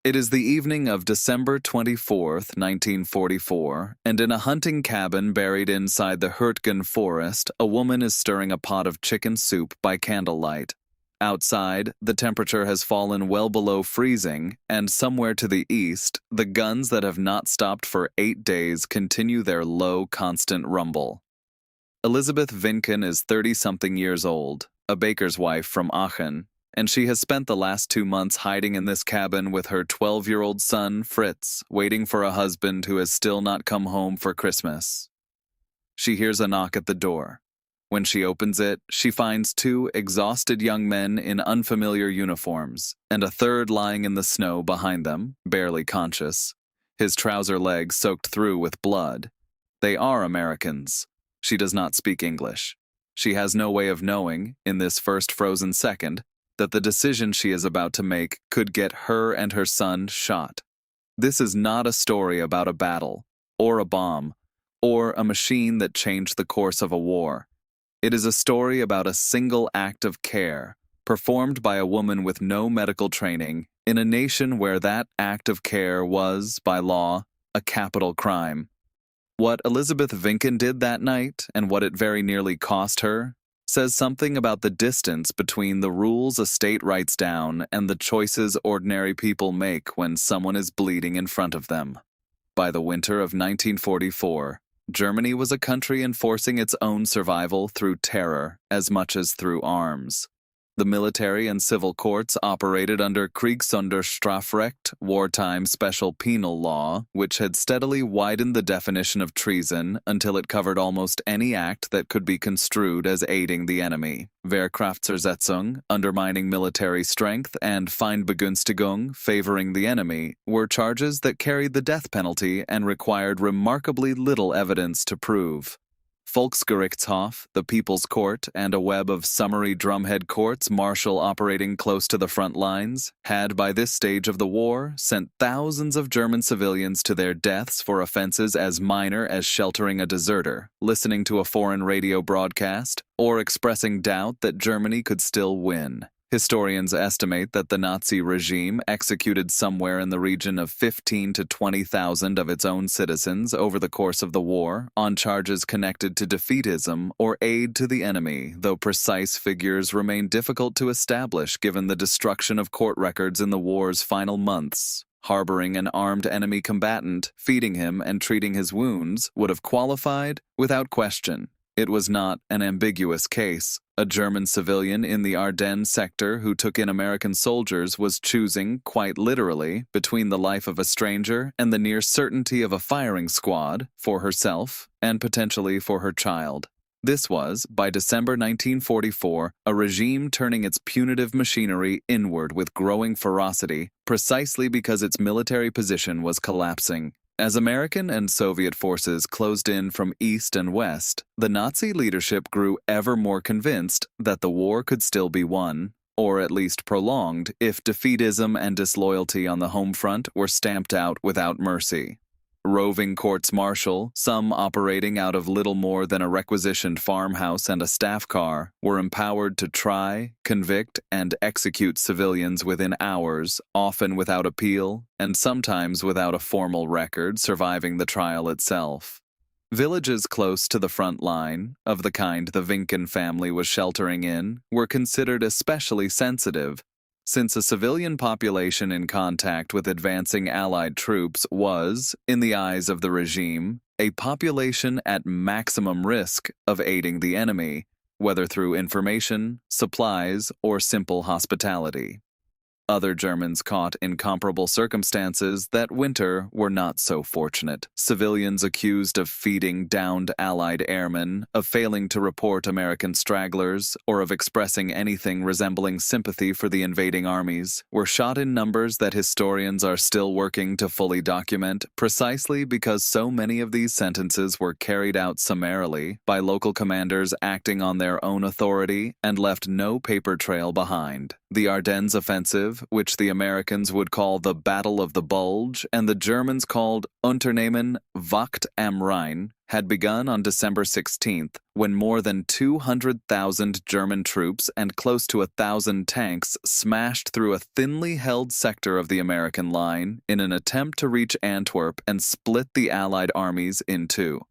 It is the evening of December 24th, 1944, and in a hunting cabin buried inside the Hurtgen forest, a woman is stirring a pot of chicken soup by candlelight. Outside, the temperature has fallen well below freezing, and somewhere to the east, the guns that have not stopped for 8 days continue their low, constant rumble. Elizabeth Vinken is 30-something years old, a baker's wife from Aachen, and she has spent the last 2 months hiding in this cabin with her 12-year-old son, Fritz, waiting for a husband who has still not come home for Christmas. She hears a knock at the door. When she opens it, she finds 2 exhausted young men in unfamiliar uniforms, and a third lying in the snow behind them, barely conscious, his trouser legs soaked through with blood. They are Americans. She does not speak English. She has no way of knowing, in this first frozen second, that the decision she is about to make could get her and her son shot. This is not a story about a battle, or a bomb, or a machine that changed the course of a war. It is a story about a single act of care, performed by a woman with no medical training, in a nation where that act of care was, by law, a capital crime. What Elizabeth Vinken did that night, and what it very nearly cost her, says something about the distance between the rules a state writes down and the choices ordinary people make when someone is bleeding in front of them. By the winter of 1944, Germany was a country enforcing its own survival through terror as much as through arms. The military and civil courts operated under Kriegsunterstrafrecht, wartime special penal law, which had steadily widened the definition of treason until it covered almost any act that could be construed as aiding the enemy. Wehrkraftzersetzung, undermining military strength, and Feindbegünstigung, favoring the enemy, were charges that carried the death penalty and required remarkably little evidence to prove. Volksgerichtshof, the People's Court, and a web of summary drumhead courts martial operating close to the front lines, had by this stage of the war sent thousands of German civilians to their deaths for offenses as minor as sheltering a deserter, listening to a foreign radio broadcast, or expressing doubt that Germany could still win. Historians estimate that the Nazi regime executed somewhere in the region of 15,000 to 20,000 of its own citizens over the course of the war on charges connected to defeatism or aid to the enemy, though precise figures remain difficult to establish given the destruction of court records in the war's final months. Harboring an armed enemy combatant, feeding him and treating his wounds would have qualified without question. It was not an ambiguous case. A German civilian in the Ardennes sector who took in American soldiers was choosing, quite literally, between the life of a stranger and the near certainty of a firing squad, for herself and potentially for her child. This was, by December 1944, a regime turning its punitive machinery inward with growing ferocity, precisely because its military position was collapsing. As American and Soviet forces closed in from east and west, the Nazi leadership grew ever more convinced that the war could still be won, or at least prolonged, if defeatism and disloyalty on the home front were stamped out without mercy. Roving courts-martial, some operating out of little more than a requisitioned farmhouse and a staff car, were empowered to try, convict, and execute civilians within hours, often without appeal, and sometimes without a formal record surviving the trial itself. Villages close to the front line, of the kind the Vinken family was sheltering in, were considered especially sensitive, since a civilian population in contact with advancing Allied troops was, in the eyes of the regime, a population at maximum risk of aiding the enemy, whether through information, supplies, or simple hospitality. Other Germans caught in comparable circumstances that winter were not so fortunate. Civilians accused of feeding downed Allied airmen, of failing to report American stragglers, or of expressing anything resembling sympathy for the invading armies, were shot in numbers that historians are still working to fully document, precisely because so many of these sentences were carried out summarily by local commanders acting on their own authority and left no paper trail behind. The Ardennes Offensive, which the Americans would call the Battle of the Bulge and the Germans called Unternehmen Wacht am Rhein, had begun on December 16th, when more than 200,000 German troops and close to 1,000 tanks smashed through a thinly held sector of the American line in an attempt to reach Antwerp and split the Allied armies in two.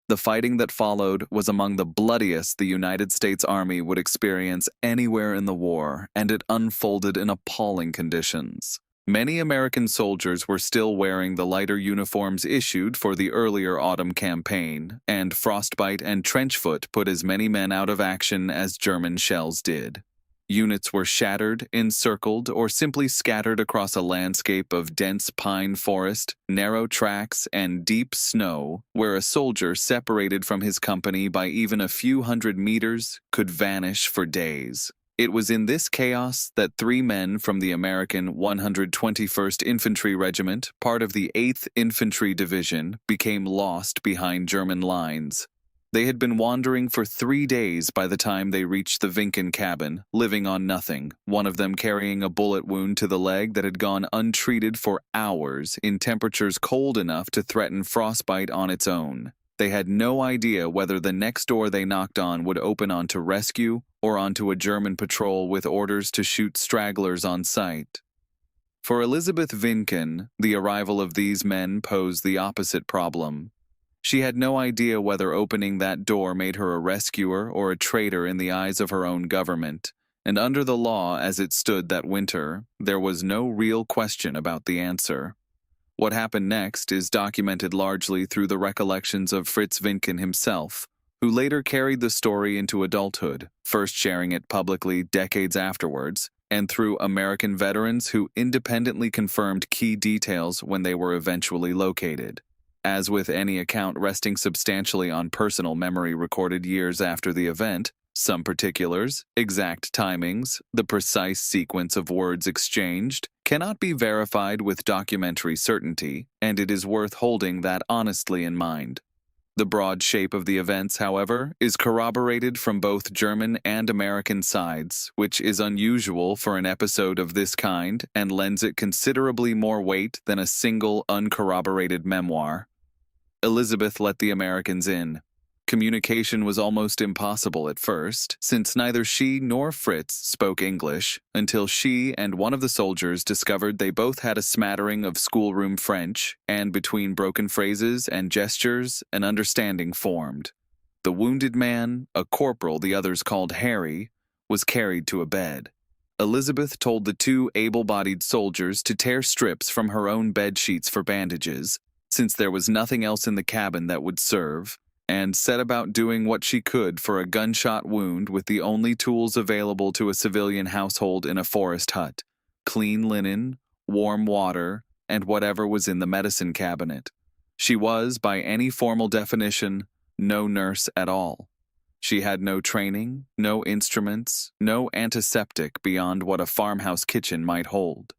The fighting that followed was among the bloodiest the United States Army would experience anywhere in the war, and it unfolded in appalling conditions. Many American soldiers were still wearing the lighter uniforms issued for the earlier autumn campaign, and frostbite and trenchfoot put as many men out of action as German shells did. Units were shattered, encircled, or simply scattered across a landscape of dense pine forest, narrow tracks, and deep snow, where a soldier separated from his company by even a few hundred meters could vanish for days. It was in this chaos that 3 men from the American 121st Infantry Regiment, part of the 8th Infantry Division, became lost behind German lines. They had been wandering for 3 days by the time they reached the Vinken cabin, living on nothing, one of them carrying a bullet wound to the leg that had gone untreated for hours in temperatures cold enough to threaten frostbite on its own. They had no idea whether the next door they knocked on would open onto rescue or onto a German patrol with orders to shoot stragglers on sight. For Elizabeth Vinken, the arrival of these men posed the opposite problem. She had no idea whether opening that door made her a rescuer or a traitor in the eyes of her own government, and under the law as it stood that winter, there was no real question about the answer. What happened next is documented largely through the recollections of Fritz Vinken himself, who later carried the story into adulthood, first sharing it publicly decades afterwards, and through American veterans who independently confirmed key details when they were eventually located. As with any account resting substantially on personal memory recorded years after the event, some particulars, exact timings, the precise sequence of words exchanged, cannot be verified with documentary certainty, and it is worth holding that honestly in mind. The broad shape of the events, however, is corroborated from both German and American sides, which is unusual for an episode of this kind and lends it considerably more weight than a single uncorroborated memoir. Elizabeth let the Americans in. Communication was almost impossible at first, since neither she nor Fritz spoke English, until she and one of the soldiers discovered they both had a smattering of schoolroom French, and between broken phrases and gestures, an understanding formed. The wounded man, a corporal the others called Harry, was carried to a bed. Elizabeth told the 2 able-bodied soldiers to tear strips from her own bed sheets for bandages, since there was nothing else in the cabin that would serve, and set about doing what she could for a gunshot wound with the only tools available to a civilian household in a forest hut: clean linen, warm water, and whatever was in the medicine cabinet. She was, by any formal definition, no nurse at all. She had no training, no instruments, no antiseptic beyond what a farmhouse kitchen might hold.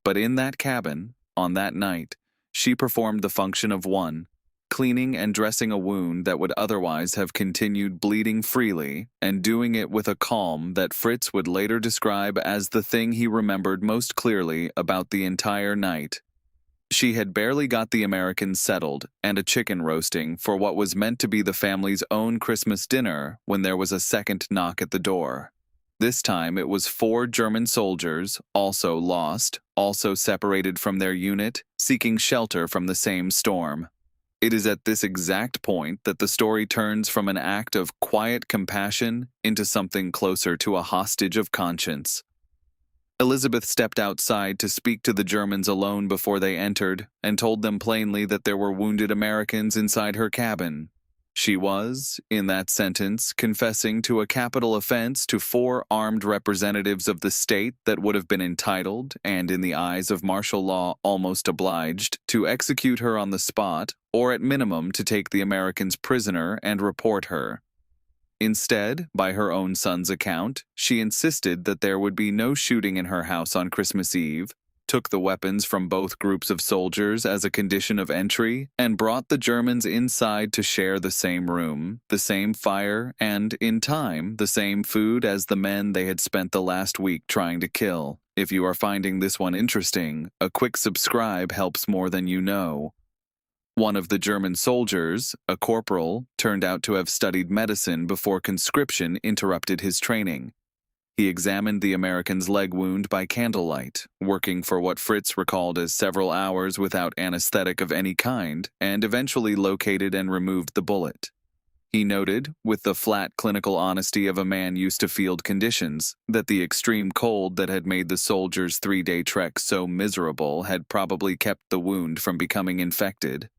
But in that cabin, on that night, she performed the function of one, cleaning and dressing a wound that would otherwise have continued bleeding freely, and doing it with a calm that Fritz would later describe as the thing he remembered most clearly about the entire night. She had barely got the Americans settled and a chicken roasting for what was meant to be the family's own Christmas dinner when there was a second knock at the door. This time it was 4 German soldiers, also lost, also separated from their unit, seeking shelter from the same storm. It is at this exact point that the story turns from an act of quiet compassion into something closer to a hostage of conscience. Elizabeth stepped outside to speak to the Germans alone before they entered, and told them plainly that there were wounded Americans inside her cabin. She was, in that sentence, confessing to a capital offense to 4 armed representatives of the state that would have been entitled, and in the eyes of martial law almost obliged, to execute her on the spot, or at minimum to take the Americans prisoner and report her. Instead, by her own son's account, she insisted that there would be no shooting in her house on Christmas Eve, took the weapons from both groups of soldiers as a condition of entry, and brought the Germans inside to share the same room, the same fire, and, in time, the same food as the men they had spent the last week trying to kill. If you are finding this one interesting, a quick subscribe helps more than you know. One of the German soldiers, a corporal, turned out to have studied medicine before conscription interrupted his training. He examined the American's leg wound by candlelight, working for what Fritz recalled as several hours without anesthetic of any kind, and eventually located and removed the bullet. He noted, with the flat clinical honesty of a man used to field conditions, that the extreme cold that had made the soldier's 3-day trek so miserable had probably kept the wound from becoming infected.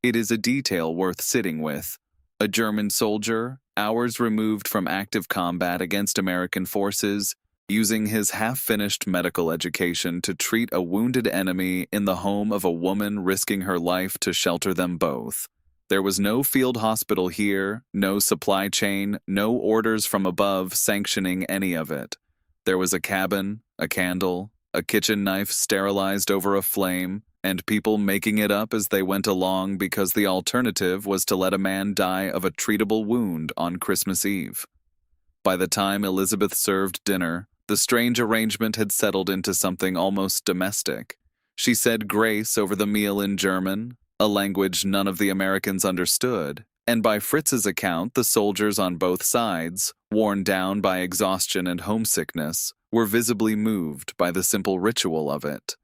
It is a detail worth sitting with. A German soldier, hours removed from active combat against American forces, using his half-finished medical education to treat a wounded enemy in the home of a woman risking her life to shelter them both. There was no field hospital here, no supply chain, no orders from above sanctioning any of it. There was a cabin, a candle, a kitchen knife sterilized over a flame, and people making it up as they went along because the alternative was to let a man die of a treatable wound on Christmas Eve. By the time Elizabeth served dinner, the strange arrangement had settled into something almost domestic. She said grace over the meal in German, a language none of the Americans understood, and by Fritz's account, the soldiers on both sides, worn down by exhaustion and homesickness, were visibly moved by the simple ritual of it.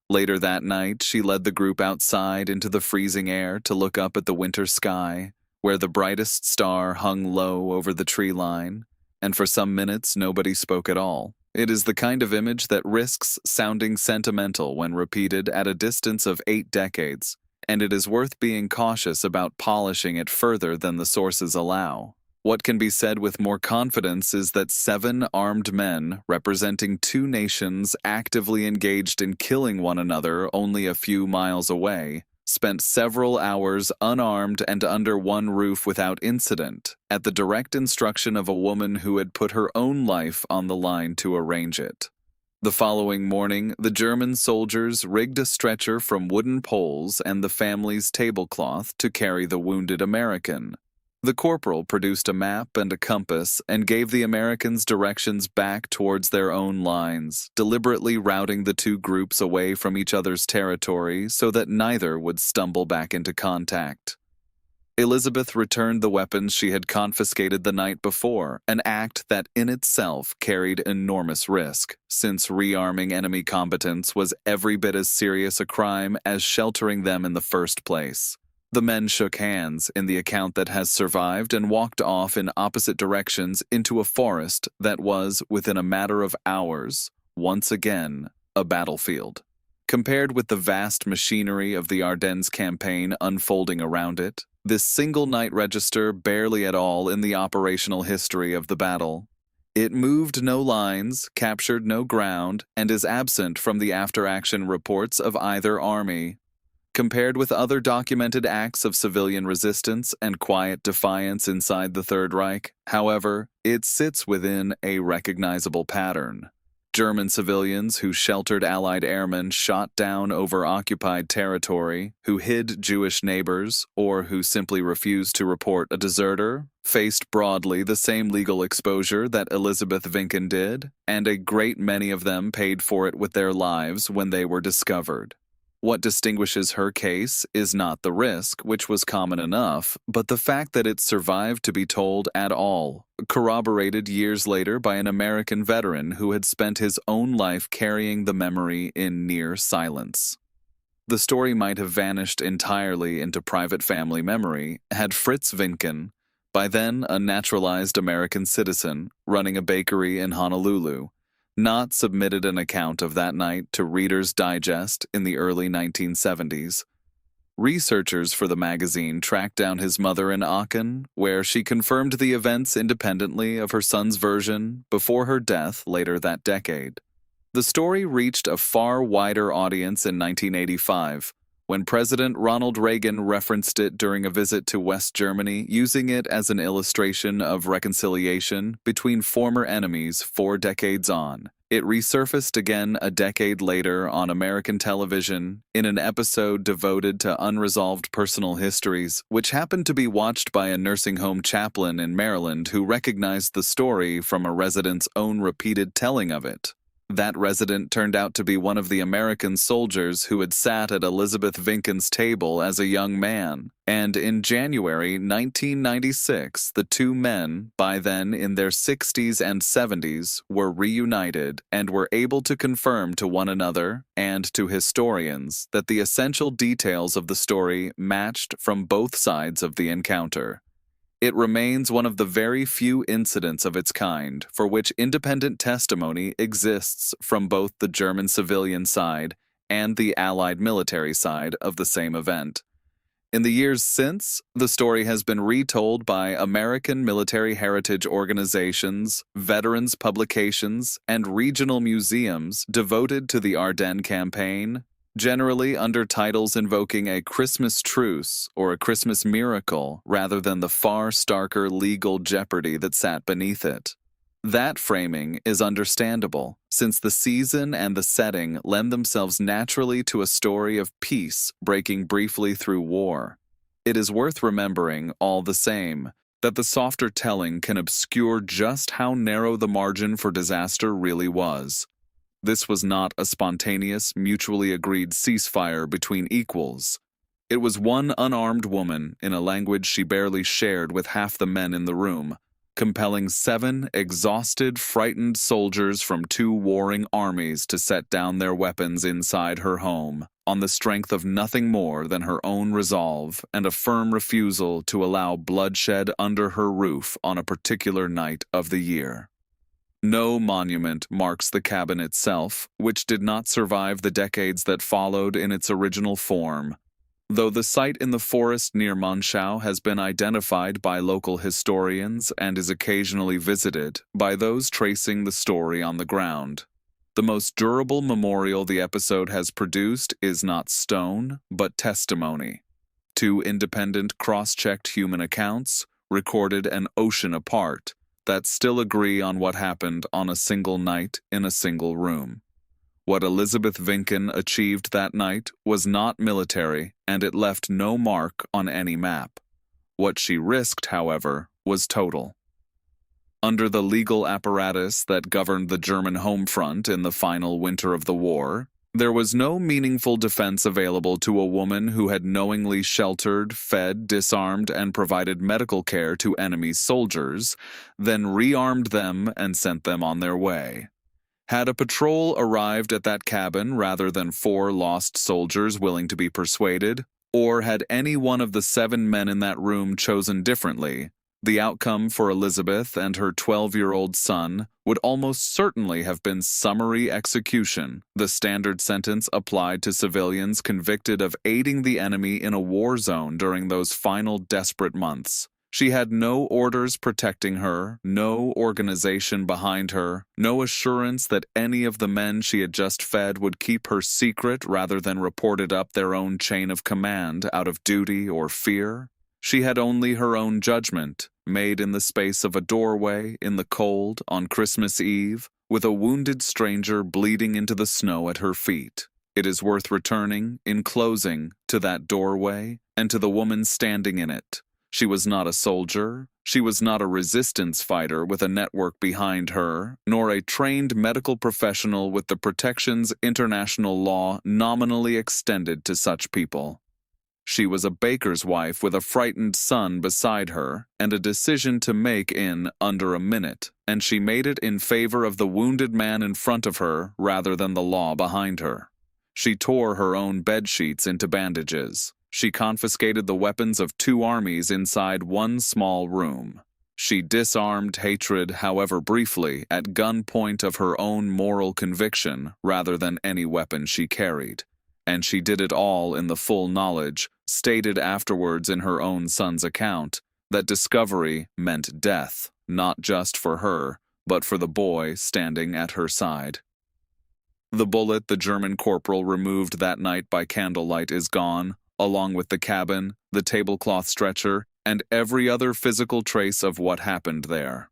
Later that night, she led the group outside into the freezing air to look up at the winter sky, where the brightest star hung low over the tree line, and for some minutes nobody spoke at all. It is the kind of image that risks sounding sentimental when repeated at a distance of 8 decades, and it is worth being cautious about polishing it further than the sources allow. What can be said with more confidence is that 7 armed men, representing 2 nations actively engaged in killing one another only a few miles away, spent several hours unarmed and under one roof without incident, at the direct instruction of a woman who had put her own life on the line to arrange it. The following morning, the German soldiers rigged a stretcher from wooden poles and the family's tablecloth to carry the wounded American. The corporal produced a map and a compass and gave the Americans directions back towards their own lines, deliberately routing the 2 groups away from each other's territory so that neither would stumble back into contact. Elizabeth returned the weapons she had confiscated the night before, an act that in itself carried enormous risk, since rearming enemy combatants was every bit as serious a crime as sheltering them in the first place. The men shook hands in the account that has survived and walked off in opposite directions into a forest that was, within a matter of hours, once again, a battlefield. Compared with the vast machinery of the Ardennes campaign unfolding around it, this single night register barely at all in the operational history of the battle. It moved no lines, captured no ground, and is absent from the after-action reports of either army. Compared with other documented acts of civilian resistance and quiet defiance inside the Third Reich, however, it sits within a recognizable pattern. German civilians who sheltered Allied airmen shot down over occupied territory, who hid Jewish neighbors, or who simply refused to report a deserter, faced broadly the same legal exposure that Elizabeth Vinken did, and a great many of them paid for it with their lives when they were discovered. What distinguishes her case is not the risk, which was common enough, but the fact that it survived to be told at all, corroborated years later by an American veteran who had spent his own life carrying the memory in near silence. The story might have vanished entirely into private family memory had Fritz Vinken, by then a naturalized American citizen, running a bakery in Honolulu, not submitted an account of that night to Reader's Digest in the early 1970s. Researchers for the magazine tracked down his mother in Aachen, where she confirmed the events independently of her son's version before her death later that decade. The story reached a far wider audience in 1985, when President Ronald Reagan referenced it during a visit to West Germany, using it as an illustration of reconciliation between former enemies 4 decades on. It resurfaced again a decade later on American television in an episode devoted to unresolved personal histories, which happened to be watched by a nursing home chaplain in Maryland who recognized the story from a resident's own repeated telling of it. That resident turned out to be one of the American soldiers who had sat at Elizabeth Vinken's table as a young man, and in January 1996, the two men, by then in their 60s and 70s, were reunited and were able to confirm to one another and to historians that the essential details of the story matched from both sides of the encounter. It remains one of the very few incidents of its kind for which independent testimony exists from both the German civilian side and the Allied military side of the same event. In the years since, the story has been retold by American military heritage organizations, veterans publications, and regional museums devoted to the Ardennes campaign, generally under titles invoking a Christmas truce or a Christmas miracle rather than the far starker legal jeopardy that sat beneath it. That framing is understandable, since the season and the setting lend themselves naturally to a story of peace breaking briefly through war. It is worth remembering, all the same, that the softer telling can obscure just how narrow the margin for disaster really was. This was not a spontaneous, mutually agreed ceasefire between equals. It was one unarmed woman, in a language she barely shared with half the men in the room, compelling 7 exhausted, frightened soldiers from 2 warring armies to set down their weapons inside her home, on the strength of nothing more than her own resolve and a firm refusal to allow bloodshed under her roof on a particular night of the year. No monument marks the cabin itself, which did not survive the decades that followed in its original form, though the site in the forest near Monschau has been identified by local historians and is occasionally visited by those tracing the story on the ground. The most durable memorial the episode has produced is not stone, but testimony. 2 independent cross-checked human accounts, recorded an ocean apart, that still agree on what happened on a single night in a single room. What Elizabeth Vinken achieved that night was not military, and it left no mark on any map. What she risked, however, was total. Under the legal apparatus that governed the German home front in the final winter of the war, there was no meaningful defense available to a woman who had knowingly sheltered, fed, disarmed, and provided medical care to enemy soldiers, then rearmed them and sent them on their way. Had a patrol arrived at that cabin rather than 4 lost soldiers willing to be persuaded, or had any one of the 7 men in that room chosen differently, the outcome for Elizabeth and her 12-year-old son would almost certainly have been summary execution, the standard sentence applied to civilians convicted of aiding the enemy in a war zone during those final desperate months. She had no orders protecting her, no organization behind her, no assurance that any of the men she had just fed would keep her secret rather than report it up their own chain of command out of duty or fear. She had only her own judgment, made in the space of a doorway in the cold on Christmas Eve, with a wounded stranger bleeding into the snow at her feet. It is worth returning, in closing, to that doorway and to the woman standing in it. She was not a soldier, she was not a resistance fighter with a network behind her, nor a trained medical professional with the protections international law nominally extended to such people. She was a baker's wife with a frightened son beside her and a decision to make in under a minute, and she made it in favor of the wounded man in front of her rather than the law behind her. She tore her own bed sheets into bandages. She confiscated the weapons of 2 armies inside one small room. She disarmed hatred, however briefly, at gunpoint of her own moral conviction rather than any weapon she carried. And she did it all in the full knowledge, stated afterwards in her own son's account, that discovery meant death, not just for her, but for the boy standing at her side. The bullet the German corporal removed that night by candlelight is gone, along with the cabin, the tablecloth stretcher, and every other physical trace of what happened there.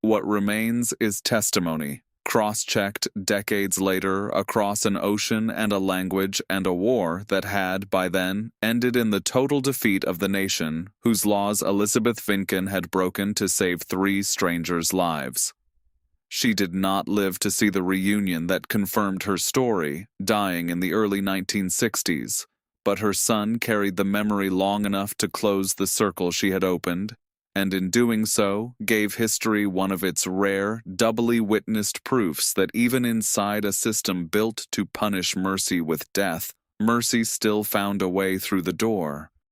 What remains is testimony, cross-checked decades later across an ocean and a language and a war that had, by then, ended in the total defeat of the nation, whose laws Elizabeth Vinken had broken to save 3 strangers' lives. She did not live to see the reunion that confirmed her story, dying in the early 1960s, but her son carried the memory long enough to close the circle she had opened, and in doing so, gave history one of its rare, doubly witnessed proofs that even inside a system built to punish mercy with death, mercy still found a way through the door.